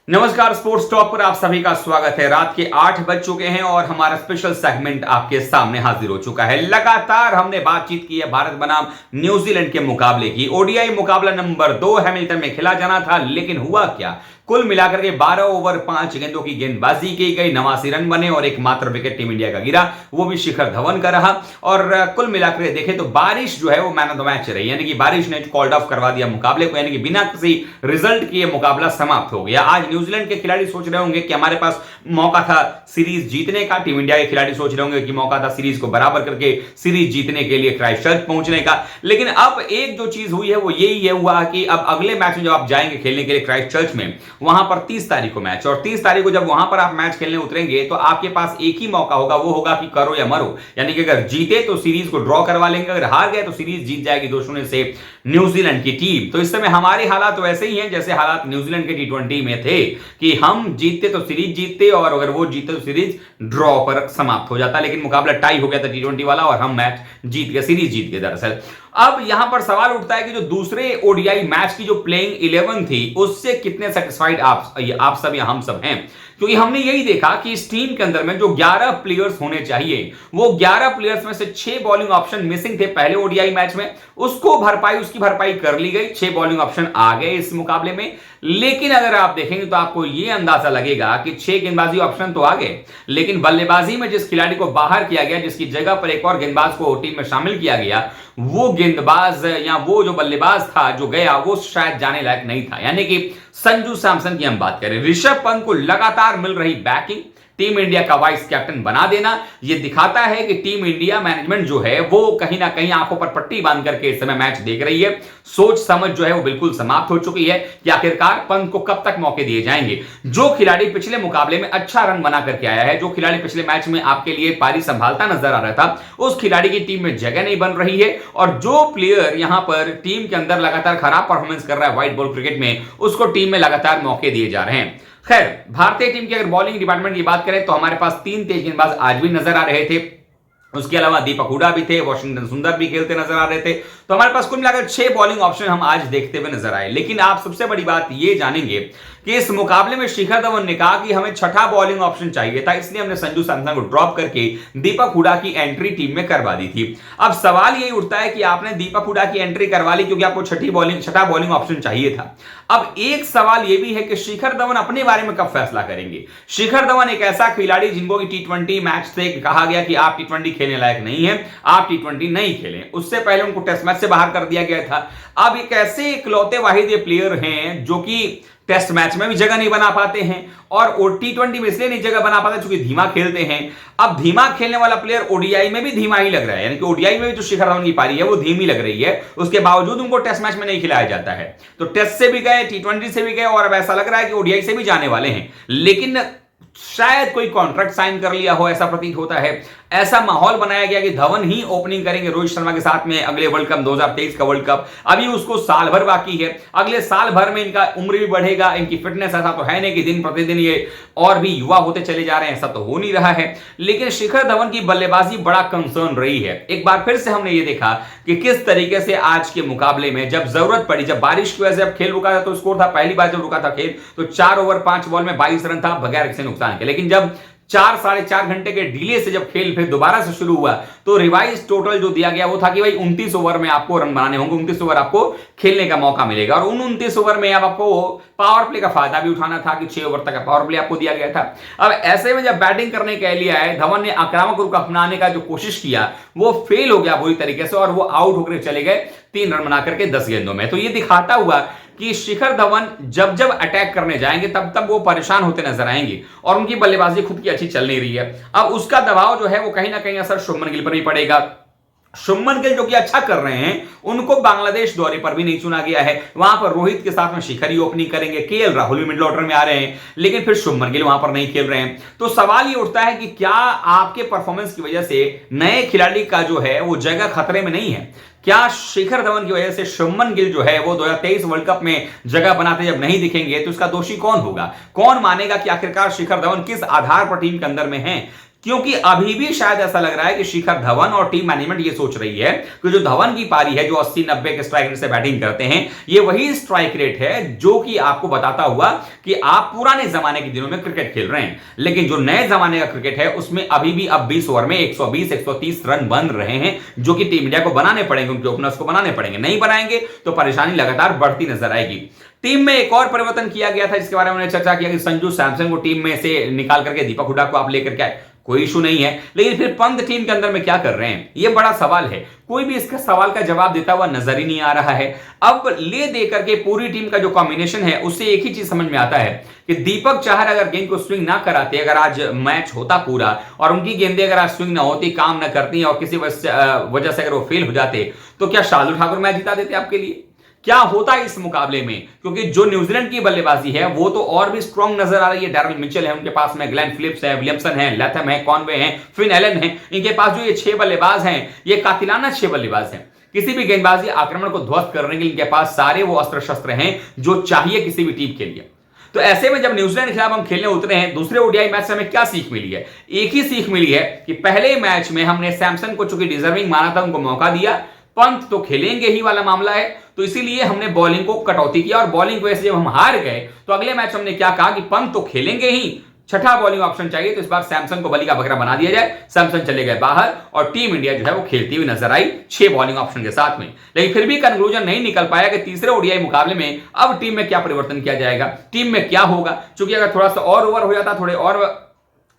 नमस्कार, sports talk पर आप सभी का स्वागत है। रात के 8 बज चुके हैं और हमारा स्पेशल सेगमेंट आपके सामने हाजिर हो चुका है। लगातार हमने बातचीत की है भारत बनाम न्यूजीलैंड के मुकाबले की। ओडीआई मुकाबला नंबर 2 हैमिल्टन में खेला जाना था, लेकिन हुआ क्या? कुल मिलाकर के 12 ओवर 5 गेंदों की गेंदबाजी की गई, 89 रन बने और एकमात्र विकेट टीम इंडिया का गिरा, वो भी शिखर धवन का रहा। और कुल मिलाकर के देखें तो बारिश जो है वो मैन ऑफ द मैच रही, यानी कि बारिश ने कॉल्ड ऑफ करवा दिया मुकाबले को, यानी कि बिना किसी रिजल्ट के मुकाबला समाप्त हो गया। आज न्यूजीलैंड के खिलाड़ी सोच रहे होंगे कि हमारे पास मौका था सीरीज जीतने का, टीम इंडिया के खिलाड़ी सोच रहे होंगे कि मौका था सीरीज को बराबर करके सीरीज जीतने के लिए क्राइस्टचर्च पहुंचने का। लेकिन अब एक जो चीज हुई है वो यही है हुआ कि अब अगले मैच में जब आप जाएंगे खेलने के लिए क्राइस्टचर्च में, वहां पर 30 तारीख को मैच, और 30 तारीख को जब वहां पर आप मैच खेलने उतरेंगे तो आपके पास एक ही मौका होगा, वो होगा कि करो या मरो। यानी कि अगर जीते तो सीरीज को ड्रॉ करवा लेंगे, अगर हार गए तो सीरीज जीत जाएगी 2-0 से न्यूजीलैंड की टीम। तो इस समय हमारे हालात वैसे ही हैं जैसे हालात न्यूजीलैंड के T20 में थे कि हम जीतते तो सीरीज जीतते और अगर वो जीते तो सीरीज ड्रॉ पर समाप्त हो जाता। लेकिन मुकाबला टाई हो गया था T20 वाला और हम मैच जीत गए, सीरीज जीत गए दरअसल। अब यहां पर सवाल उठता है कि जो दूसरे ओडीआई मैच की जो प्लेइंग 11 थी उससे कितने सेटिस्फाइड आप सब या हम सब हैं, क्योंकि हमने यही देखा कि इस टीम के अंदर में जो 11 प्लेयर्स होने चाहिए वो 11 प्लेयर्स में से 6 बॉलिंग ऑप्शन मिसिंग थे पहले ओडीआई मैच में। उसकी भरपाई कर ली गई, 6 बॉलिंग ऑप्शन आ गए इस मुकाबले में। लेकिन अगर आप देखेंगे तो आपको यह अंदाजा लगेगा कि 6 गेंदबाजी ऑप्शन तो आ गए, लेकिन बल्लेबाजी में जिस खिलाड़ी को बाहर किया गया, जिसकी जगह पर एक और गेंदबाज को टीम में शामिल किया गया, वो गेंदबाज या वो जो बल्लेबाज था जो गया वो शायद जाने लायक नहीं था। यानी कि संजू सैमसन की हम बात करें, ऋषभ पंत को लगातार मिल रही बैकिंग, टीम इंडिया का वाइस कैप्टन बना देना, यह दिखाता है कि टीम इंडिया मैनेजमेंट जो है वो कहीं ना कहीं आंखों पर पट्टी बांध करके इस समय मैच देख रही है। सोच समझ जो है वो बिल्कुल समाप्त हो चुकी है कि आखिरकार पंत को कब तक मौके दिए जाएंगे। जो खिलाड़ी पिछले मुकाबले में अच्छा रन बना करके आया है, जो खिलाड़ी पिछले मैच में आपके लिए पारी संभालता नजर आ रहा था, उस खिलाड़ी की टीम में जगह नहीं बन रही है। और जो प्लेयर यहां पर टीम के अंदर लगातार खराब परफॉर्मेंस कर रहा है व्हाइट बॉल क्रिकेट में, उसको टीम में लगातार मौके दिए जा रहे हैं। खैर, भारतीय टीम की अगर बॉलिंग डिपार्टमेंट की बात करें तो हमारे पास 3 तेज गेंदबाज आज भी नजर आ रहे थे। उसके अलावा दीपक हुडा भी थे, वॉशिंगटन सुंदर भी खेलते नजर आ रहे थे। तो हमारे पास कुल मिलाकर 6 बॉलिंग ऑप्शन हम आज देखते हुए नजर आए। लेकिन आप सबसे बड़ी बात यह जानेंगे कि इस मुकाबले में शिखर धवन ने कहा कि हमें छठा बॉलिंग ऑप्शन चाहिए था, इसलिए हमने संजू सैमसन को ड्रॉप करके दीपक हुडा की एंट्री टीम में करवा दी थी। अब सवाल यही उठता है कि आपने दीपक हुडा की एंट्री करवा ली क्योंकि आपको छठा बॉलिंग ऑप्शन चाहिए था। अब एक सवाल यह भी है कि शिखर धवन अपने बारे में कब फैसला करेंगे। शिखर धवन एक ऐसा खिलाड़ी जिनको T20 मैच से कहा गया कि आप T20 खेलने लायक नहीं है, आप T20 नहीं खेलें। उससे पहले उनको टेस्ट मैच से बाहर कर दिया गया था। अब एक ऐसे इकलौते वाहिद प्लेयर हैं जो कि टेस्ट मैच में भी जगह नहीं बना पाते हैं और T20 में इसलिए नहीं जगह बना पाते क्योंकि धीमा खेलते हैं। अब धीमा खेलने वाला प्लेयर ओडीआई में भी धीमा ही लग रहा है, यानी कि ओडीआई में भी जो शिखर धवन की पारी है वो धीमी लग रही है, उसके बावजूद उनको टेस्ट मैच में नहीं खिलाया जाता है। तो टेस्ट से भी गए, T20 से भी गए और अब ऐसा लग रहा है कि ओडीआई से भी जाने वाले हैं। लेकिन शायद कोई कॉन्ट्रैक्ट साइन कर लिया हो, ऐसा प्रतीत होता है। ऐसा माहौल बनाया गया कि धवन ही ओपनिंग करेंगे रोहित शर्मा के साथ में अगले वर्ल्ड कप 2023 का वर्ल्ड कप। अभी उसको साल भर बाकी है, अगले साल भर में इनका उम्र भी बढ़ेगा, इनकी फिटनेस ऐसा तो है नहीं कि दिन प्रतिदिन ये और भी युवा होते चले जा रहे हैं, ऐसा तो हो नहीं रहा है। लेकिन शिखर धवन की बल्लेबाजी बड़ा कंसर्न रही है। एक बार फिर से हमने ये देखा कि किस तरीके से आज के मुकाबले में जब जरूरत पड़ी, जब बारिश की वजह से खेल रुका था, तो स्कोर था, पहली बार जब रुका था खेल तो 4 ओवर 5 बॉल में 22 रन था बगैर किसी नुकसान के। लेकिन जब 4-4.5 घंटे के डिले से जब खेल फिर दोबारा से शुरू हुआ तो रिवाइज टोटल जो दिया गया वो था कि भाई 29 ओवर में आपको रन बनाने होंगे, 29 ओवर आपको खेलने का मौका मिलेगा। और उन 29 ओवर में अब आपको पावर प्ले का फायदा भी उठाना था कि 6 ओवर तक का पावर प्ले आपको दिया गया था। अब ऐसे में जब बैटिंग करने के लिए आए, धवन ने आक्रामक रुख अपनाने का जो कोशिश किया वो फेल हो गया बुरी तरीके से और वो आउट होकर चले गए 3 रन बना करके 10 गेंदों में। तो ये दिखाता हुआ कि शिखर धवन जब जब अटैक करने जाएंगे तब तब वो परेशान होते नजर आएंगे और उनकी बल्लेबाजी खुद की अच्छी चल नहीं रही है। अब उसका दबाव जो है वो कहीं ना कहीं असर शुभमन गिल पर भी पड़ेगा। शुभमन गिल जो कि अच्छा कर रहे हैं, उनको बांग्लादेश दौरे पर भी नहीं चुना गया है। वहां पर रोहित के साथ में शिखर ही ओपनिंग करेंगे, केएल राहुल भी मिडिल ऑर्डर में आ रहे हैं, लेकिन फिर शुभमन गिल वहां पर नहीं खेल रहे हैं। तो सवाल ये उठता है कि क्या आपके परफॉर्मेंस की वजह से नए खिलाड़ी का जो है वो जगह खतरे में नहीं है? क्या शिखर धवन की वजह से शुभमन गिल जो है वो 2023 वर्ल्ड कप में जगह बनाते जब नहीं दिखेंगे तो इसका दोषी कौन होगा? कौन मानेगा कि आखिरकार शिखर धवन किस आधार पर टीम के अंदर में है? क्योंकि अभी भी शायद ऐसा लग रहा है कि शिखर धवन और टीम मैनेजमेंट ये सोच रही है कि जो धवन की पारी है, जो 80-90 के स्ट्राइक रेट से बैटिंग करते हैं, ये वही स्ट्राइक रेट है जो कि आपको बताता हुआ कि आप पुराने जमाने के दिनों में क्रिकेट खेल रहे हैं। लेकिन जो नए जमाने का क्रिकेट है उसमें अभी भी अब 20 ओवर में 120-130 रन बन रहे हैं, जो कि टीम इंडिया को बनाने पड़ेंगे, उनके ओपनर्स को बनाने पड़ेंगे। नहीं बनाएंगे तो परेशानी लगातार बढ़ती नजर आएगी। टीम में एक और परिवर्तन किया गया था जिसके बारे में चर्चा किया कि संजू सैमसन को टीम में से निकाल करके दीपक हुड्डा को आप लेकर के आए, कोई इशू नहीं है। लेकिन फिर पंत टीम के अंदर में क्या कर रहे हैं, यह बड़ा सवाल है। कोई भी इसका सवाल का जवाब देता हुआ नजर ही नहीं आ रहा है। अब ले दे करके पूरी टीम का जो कॉम्बिनेशन है उससे एक ही चीज समझ में आता है कि दीपक चाहर अगर गेंद को स्विंग ना कराते, अगर आज मैच होता पूरा और उनकी गेंदें अगर आज स्विंग ना होती, काम ना करती और किसी वजह से अगर वो फेल हो जाते, तो क्या शार्दुल ठाकुर मैच जिता देते आपके लिए? क्या होता है इस मुकाबले में? क्योंकि जो न्यूजीलैंड की बल्लेबाजी है वो तो और भी स्ट्रांग नजर आ रही है। डैरेल मिचेल है उनके पास में, ग्लेन फिलिप्स है, विलियमसन है, लैथम है, कॉनवे है, फिन एलन है। इनके पास जो ये 6 बल्लेबाज हैं, ये कातिलाना 6 बल्लेबाज हैं। किसी भी गेंदबाजी आक्रमण को ध्वस्त करने के लिए इनके पास सारे वो अस्त्र शस्त्र हैं जो चाहिए किसी भी टीम के लिए। तो ऐसे में जब न्यूजीलैंड के खिलाफ हम खेलने उतरे हैं, दूसरे ओडीआई मैच से हमें क्या सीख मिली है? एक ही सीख मिली है कि पहले मैच में हमने सैमसन को चूंकि डिजर्विंग माना था, उनको मौका दिया, पंत तो खेलेंगे ही वाला मामला है, तो इसीलिए हमने बॉलिंग को कटौती किया। और बॉलिंग की वजह से जब हम हार गए तो अगले मैच हमने क्या कहा कि पंत तो खेलेंगे ही, छठा बॉलिंग ऑप्शन चाहिए, तो इस बार सैमसन को बलि का बकरा बना दिया जाए। सैमसन चले गए बाहर और टीम इंडिया जो है वो खेलती हुई नजर आई 6 बॉलिंग ऑप्शन के साथ में। लेकिन फिर भी कंक्लूजन नहीं निकल पाया कि तीसरे ओडीआई मुकाबले में अब टीम में क्या परिवर्तन किया जाएगा, टीम में क्या होगा। क्योंकि अगर थोड़ा सा और ओवर हो जाता, थोड़े और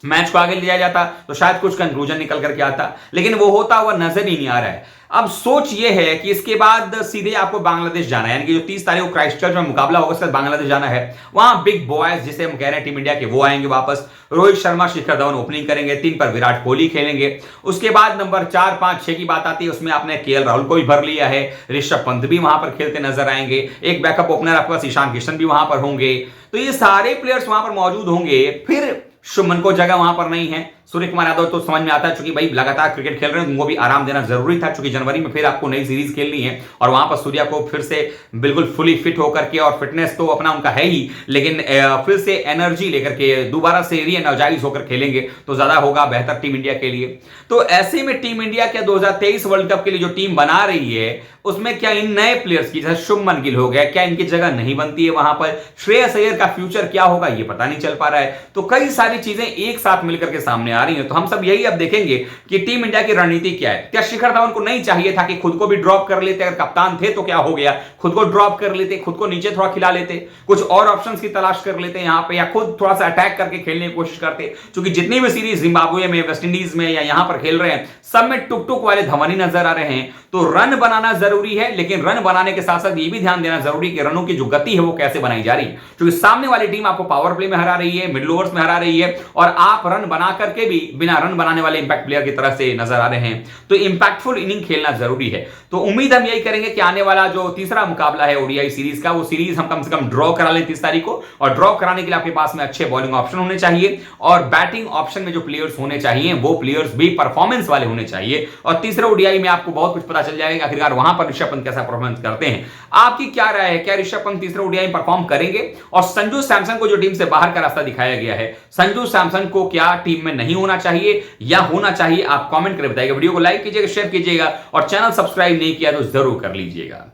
मैच को आगे ले जाया जाता, तो शायद कुछ कंक्लूजन निकल करके आता, लेकिन वो होता हुआ नजर ही नहीं आ रहा है। अब सोच ये है कि इसके बाद सीधे आपको बांग्लादेश जाना है, यानी कि जो 30 तारीख को क्राइस्टचर्च में मुकाबला होगा, उसके बाद बांग्लादेश जाना है। वहां बिग बॉयज जिसे हम कह रहे हैं टीम इंडिया के, वो आएंगे वापस। रोहित शर्मा, शिखर धवन ओपनिंग करेंगे, 3 पर विराट कोहली खेलेंगे। उसके बाद नंबर 4, 5, 6 की बात आती है, उसमें आपने केएल राहुल को भी भर लिया है, ऋषभ पंत भी वहां पर खेलते नजर आएंगे, एक बैकअप ओपनर आपके पास ईशान किशन भी वहां पर होंगे। तो ये सारे प्लेयर्स वहां पर मौजूद होंगे। फिर शुभमन को जगह वहां पर नहीं है। सूर्य कुमार यादव तो समझ में आता है, चूंकि भाई लगातार क्रिकेट खेल रहे हैं, उनको भी आराम देना जरूरी था, क्योंकि जनवरी में फिर आपको नई सीरीज खेलनी है और वहां पर सूर्या को फिर से बिल्कुल फुली फिट होकर के, और फिटनेस तो अपना उनका है ही, लेकिन फिर से एनर्जी लेकर के दोबारा से री एनर्जाइज होकर खेलेंगे तो ज्यादा होगा बेहतर टीम इंडिया के लिए। तो ऐसे में टीम इंडिया क्या 2023 वर्ल्ड कप के लिए जो टीम बना रही है, उसमें क्या इन नए प्लेयर्स की, जैसे शुभमन गिल हो गया, क्या इनकी जगह नहीं बनती है वहां पर? श्रेयस अय्यर का फ्यूचर क्या होगा ये पता नहीं चल पा रहा है। तो कई सारी चीजें एक साथ मिलकर के सामने आ रही हैं। तो हम सब यही अब देखेंगे कि टीम इंडिया की रणनीति क्या है। क्या शिखर धवन को नहीं चाहिए था कि खुद को भी ड्रॉप कर लेते? अगर कप्तान थे तो क्या हो गया, खुद को ड्रॉप कर लेते, खुद को नीचे थोड़ा खिला लेते, कुछ और ऑप्शंस की तलाश कर लेते यहां पे, या खुद थोड़ा सा अटैक करके खेलने की कोशिश करते। क्योंकि जितनी भी सीरीज जिम्बाब्वे में, वेस्ट इंडीज में या यहां पर खेल रहे हैं, सब में टुक टुक वाले धवन ही नजर आ रहे हैं। तो रन बनाना जरूरी है, लेकिन रन बनाने के साथ साथ ये भी ध्यान देना जरूरी कि रनों की जो गति है वो कैसे बनाई जा रही है। क्योंकि सामने वाली टीम आपको पावर प्ले में हरा रही है, मिडिल ओवर्स में हरा रही है, और आप रन बना करके भी बिना रन बनाने वाले इंपैक्ट प्लेयर की तरह से नजर आ रहे हैं। तो इंपैक्टफुल इनिंग खेलना जरूरी है। तो उम्मीद हम यही करेंगे कि आने वाला जो तीसरा मुकाबला है ओडीआई सीरीज का, वो सीरीज हम कम से कम ड्रॉ करा लें 30 तारीख को। और ड्रॉ कराने के लिए आपके पास में अच्छे बॉलिंग ऑप्शन होने चाहिए, और बैटिंग ऑप्शन में जो प्लेयर्स होने चाहिए वो प्लेयर्स भी परफॉर्मेंस वाले होने चाहिए। और तीसरे ओडीआई में आपको बहुत कुछ पता चल जाएगा आखिरकार वहां पर ऋषभ पंत कैसा परफॉर्मेंस करते हैं। आपकी क्या राय है? क्या ऋषभ पंत तीसरे ओडीआई में परफॉर्म करेंगे? और संजू सैमसन को जो टीम से बाहर का रास्ता दिखाया गया है, संजू सैमसन को क्या टीम में नहीं होना चाहिए या होना चाहिए? आप कमेंट करके बताइएगा। वीडियो को लाइक कीजिएगा, शेयर कीजिएगा, और चैनल सब्सक्राइब नहीं किया तो जरूर कर लीजिएगा।